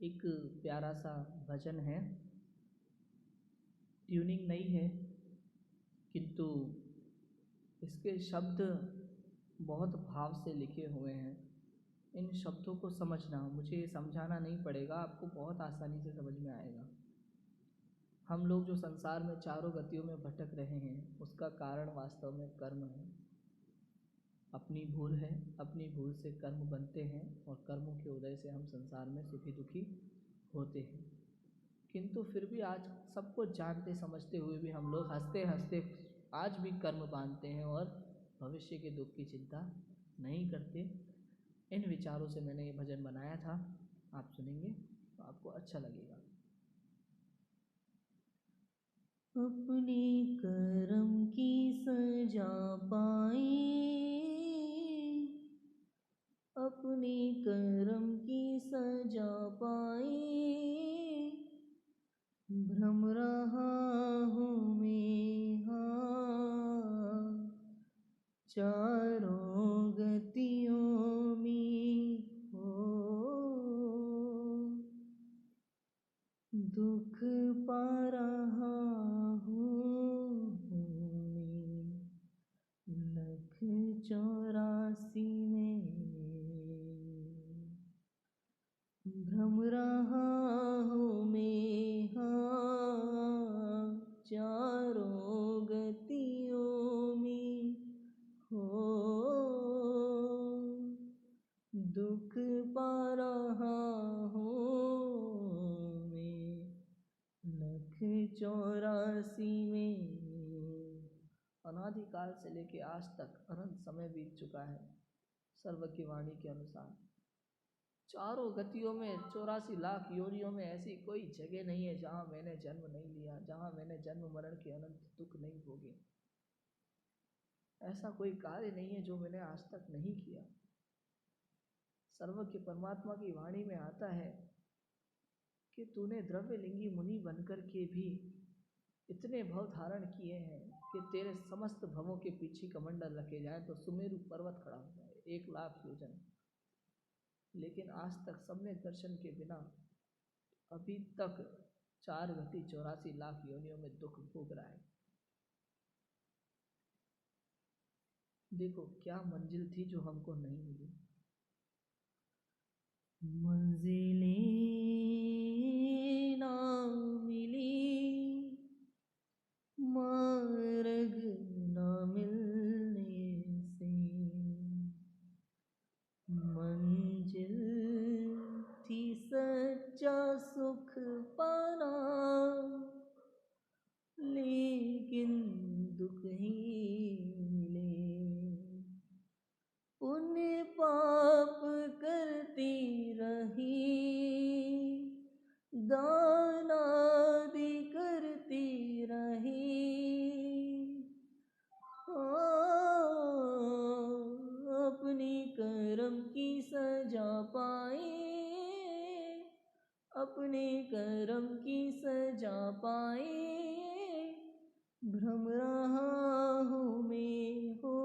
एक प्यारा सा भजन है, ट्यूनिंग नहीं है किंतु इसके शब्द बहुत भाव से लिखे हुए हैं। इन शब्दों को समझना, मुझे समझाना नहीं पड़ेगा, आपको बहुत आसानी से समझ में आएगा। हम लोग जो संसार में चारों गतियों में भटक रहे हैं उसका कारण वास्तव में कर्म है, अपनी भूल है। अपनी भूल से कर्म बनते हैं और कर्मों के उदय से हम संसार में सुखी दुखी होते हैं। किंतु फिर भी आज सब कुछ जानते समझते हुए भी हम लोग हंसते हंसते आज भी कर्म बांधते हैं और भविष्य के दुख की चिंता नहीं करते। इन विचारों से मैंने ये भजन बनाया था, आप सुनेंगे तो आपको अच्छा लगेगा। अपने कर्म की सजा पाई, अपने कर्म की सजा पाई, भ्रम रहा हूँ मैं हाँ चारों गतियों में हो, दुख पा रहा हूँ मैं लख 84 में, भ्रम रहा हूँ मैं हाँ चारों गतियों में हो, दुख पा रहा हूँ मैं लख 84 में। अनादिकाल से लेके आज तक अनंत समय बीत चुका है। सर्व की वाणी के अनुसार चारों गतियों में 84 लाख योनियों में ऐसी कोई जगह नहीं है जहाँ मैंने जन्म नहीं लिया, जहाँ मैंने जन्म मरण के अनंत दुख नहीं भोगे। ऐसा कोई कार्य नहीं है जो मैंने आज तक नहीं किया। सर्व के परमात्मा की वाणी में आता है कि तूने द्रव्यलिंगी मुनि बनकर के भी इतने भव धारण किए हैं कि तेरे समस्त भवों के पीछे कमंडल रखे जाएं तो सुमेरु पर्वत खड़ा हो जाए 1 लाख योजन, लेकिन आज तक सम्यक दर्शन के बिना अभी तक 4 घटी 84 लाख योनियों में दुख भोग रहा है। देखो क्या मंजिल थी जो हमको नहीं मिली। मंजिलें ना मिली, मार्ग ना मिलने से, मंजिल थी सच्चा सुख पाना, लेकिन दुख ही मिले। पुण्य पाप करती रही, दान आदि करती रही, अपनी कर्म की सजा पाई, अपने कर्म की सजा पाई, भ्रम रहा हूँ मैं हो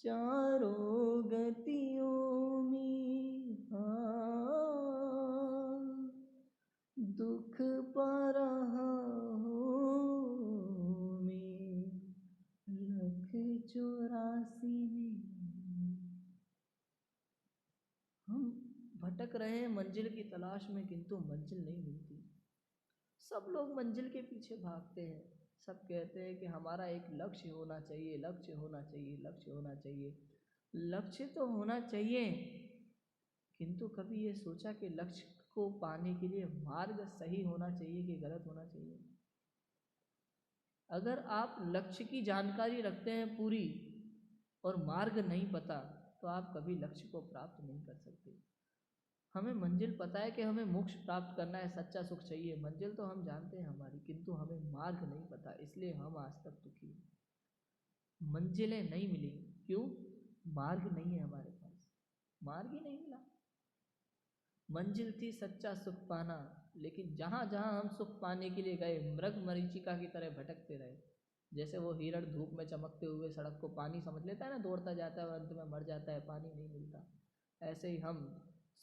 चारों गतियों में हाँ, दुख पा रहा हूँ मैं लख 84 में। हम भटक रहे हैं मंजिल की तलाश में किंतु मंजिल नहीं मिलती। सब लोग मंजिल के पीछे भागते हैं, सब कहते हैं कि हमारा एक लक्ष्य होना चाहिए, लक्ष्य होना चाहिए, लक्ष्य होना चाहिए। लक्ष्य तो होना चाहिए किंतु कभी ये सोचा कि लक्ष्य को पाने के लिए मार्ग सही होना चाहिए कि गलत होना चाहिए। अगर आप लक्ष्य की जानकारी रखते हैं पूरी और मार्ग नहीं पता तो आप कभी लक्ष्य को प्राप्त नहीं कर सकते। हमें मंजिल पता है कि हमें मोक्ष प्राप्त करना है, सच्चा सुख चाहिए, मंजिल तो हम जानते हैं हमारी, किंतु हमें मार्ग नहीं पता, इसलिए हम आज तक दुखी हैं। मंजिलें नहीं मिली, क्यों? मार्ग नहीं है हमारे पास, मार्ग ही नहीं मिला। मंजिल थी सच्चा सुख पाना, लेकिन जहाँ जहाँ हम सुख पाने के लिए गए मृग मरीचिका की तरह भटकते रहे। जैसे वो हिरण धूप में चमकते हुए सड़क को पानी समझ लेता है ना, दौड़ता जाता है और अंत में मर जाता है, पानी नहीं मिलता। ऐसे ही हम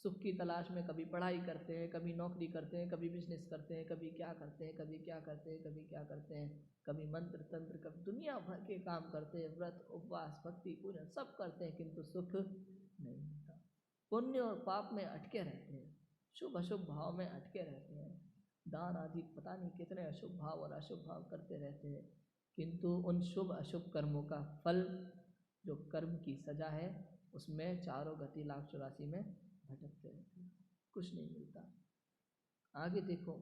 सुख की तलाश में कभी पढ़ाई करते हैं, कभी नौकरी करते हैं, कभी बिजनेस करते हैं, कभी क्या करते हैं, कभी क्या करते हैं, कभी क्या करते हैं, कभी मंत्र तंत्र, कभी दुनिया भर के काम करते हैं, व्रत उपवास भक्ति पूजन सब करते हैं, किंतु सुख नहीं मिलता। पुण्य और पाप में अटके रहते हैं, शुभ अशुभ भाव में अटके रहते हैं, दान आदि पता नहीं कितने अशुभ भाव और अशुभ भाव करते रहते हैं, किंतु उन शुभ अशुभ कर्मों का फल, जो कर्म की सजा है, उसमें चारों गति लाख 84 में भटकते रहते हैं, कुछ नहीं मिलता। आगे देखो,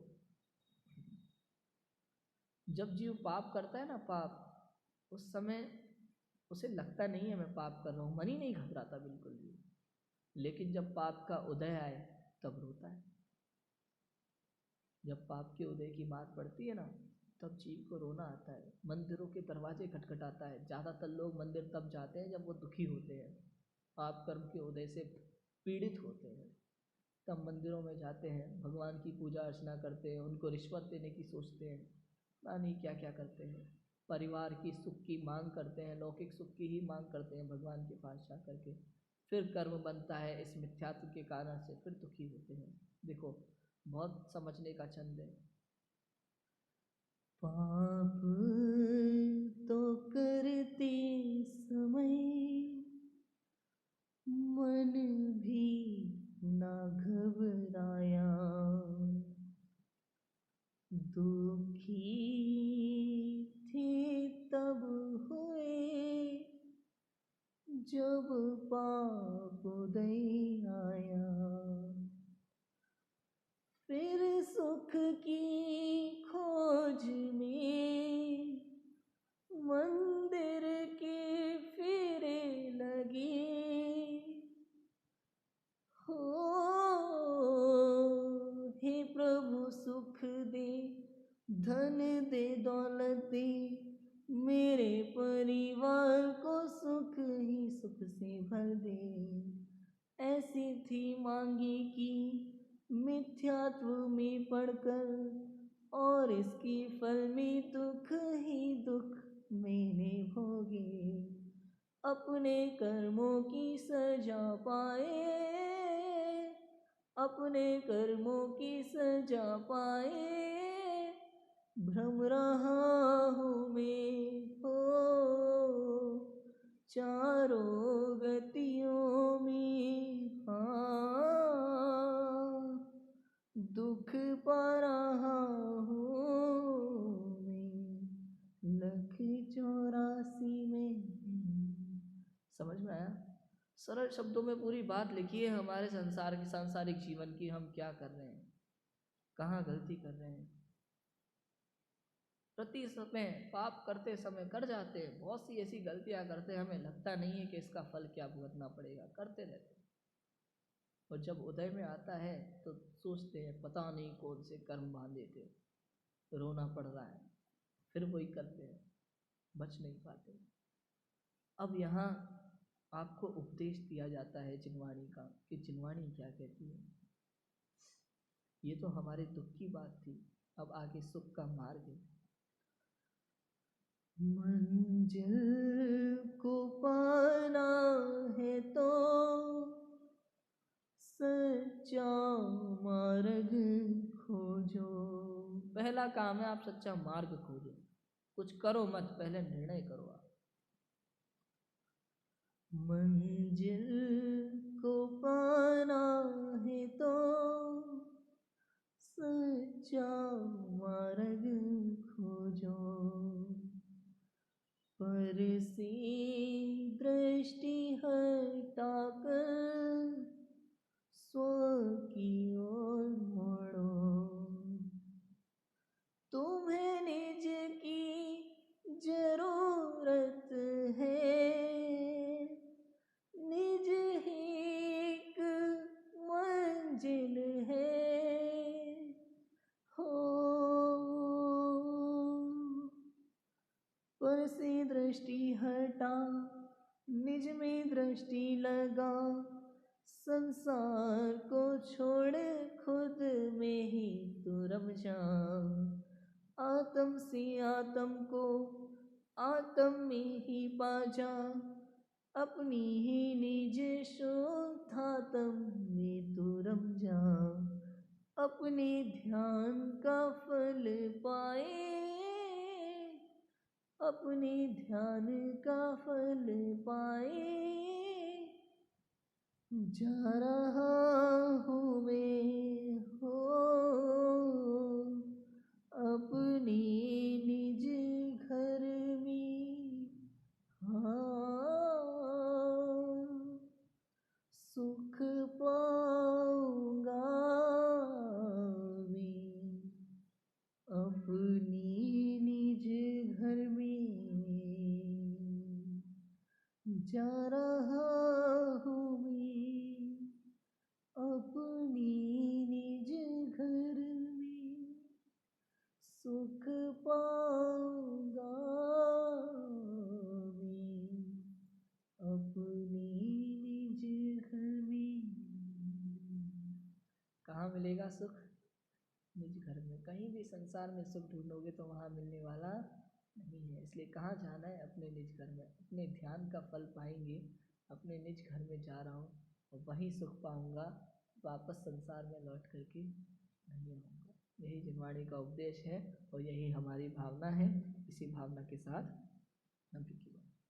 जब जीव पाप करता है ना, पाप, उस समय उसे लगता नहीं है मैं पाप कर रहा हूँ, मन ही नहीं घबराता बिल्कुल भी, लेकिन जब पाप का उदय आए तब रोता है। जब पाप के उदय की बात पड़ती है ना, तब जीव को रोना आता है, मंदिरों के दरवाजे खटखटाता है। ज़्यादातर लोग मंदिर तब जाते हैं जब वो दुखी होते हैं, पाप कर्म के उदय से पीड़ित होते हैं, तब मंदिरों में जाते हैं, भगवान की पूजा अर्चना करते हैं, उनको रिश्वत देने की सोचते हैं, पता नहीं क्या क्या करते हैं, परिवार की सुख की मांग करते हैं, लौकिक सुख की ही मांग करते हैं भगवान के पास जा करके, फिर कर्म बनता है इस मिथ्यात्व के कारण से, फिर दुखी होते हैं। देखो, बहुत समझने का छंद है। पाप तो करते समय मन भी ना घबराया, दुखी थे तब हुए जब पाप उदय आया, फिर सुख की खोज में मंदिर के फेरे लगे, हो हे प्रभु सुख दे, धन दे, दौलत दे, मेरे परिवार को सुख ही सुख से भर दे। ऐसी थी मांगी की मिथ्यात्व में पड़कर, और इसके फल में दुख ही दुख मैंने भोगे, अपने कर्मों की सजा पाए, अपने कर्मों की सजा पाए, भ्रम रहा हूँ मैं, हो चारों गतियों में, हाँ दुख पा रहा हूँ मैं, लख 84 में। समझ में आया? सरल शब्दों में पूरी बात लिखी है हमारे संसार की, सांसारिक जीवन की, हम क्या कर रहे हैं, कहाँ गलती कर रहे हैं। प्रति समय पाप करते समय कर जाते हैं, बहुत सी ऐसी गलतियां करते हैं, हमें लगता नहीं है कि इसका फल क्या भुगतना पड़ेगा, करते रहते हैं, और जब उदय में आता है तो सोचते हैं पता नहीं कौन से कर्म बांधे थे, रोना पड़ रहा है, फिर वही करते हैं, बच नहीं पाते। अब यहाँ आपको उपदेश दिया जाता है जिनवाणी का, कि जिनवाणी क्या कहती है। ये तो हमारे दुख की बात थी, अब आगे सुख का मार्ग है। मंजिल को पाना है तो सच्चा मार्ग खोजो। पहला काम है आप सच्चा मार्ग खोजो, कुछ करो मत, पहले निर्णय करो आप। मंजिल को पाना है तो सच्चा मार्ग खोजो, पर से दृष्टि हटाकर स्व की ओर मोड़ो, तुम्हें निज की जरूरत है, निज ही एक मंजिल है, हो पर से दृष्टि हटा, निज में दृष्टि लगा, संसार को छोड़ खुद में ही तू रम जा, आत्म से आत्म को आत्म में ही पा जा, अपनी ही निज शुद्धात्म में तू रम जाऊं, अपने ध्यान का फल पाए, अपने ध्यान का फल पाए। जा रहा हूँ मैं हो अपने निज घर में, हाँ सुख पाऊंगा मैं अपनी निज घर में। जा रहा हूँ मैं अपनी निज घर में, सुख पाऊंगा मैं अपनी निज घर में। कहाँ मिलेगा सुख? निज घर में। कहीं भी संसार में सुख ढूंढोगे तो वहाँ मिलने वाला नहीं है, इसलिए कहाँ जाना है? अपने निज घर में। अपने ध्यान का फल पाएंगे, अपने निज घर में जा रहा हूँ और वहीं सुख पाऊंगा, वापस संसार में लौट करके नहीं आऊँगा। यही जिनवाणी का उपदेश है और यही हमारी भावना है। इसी भावना के साथ हम भी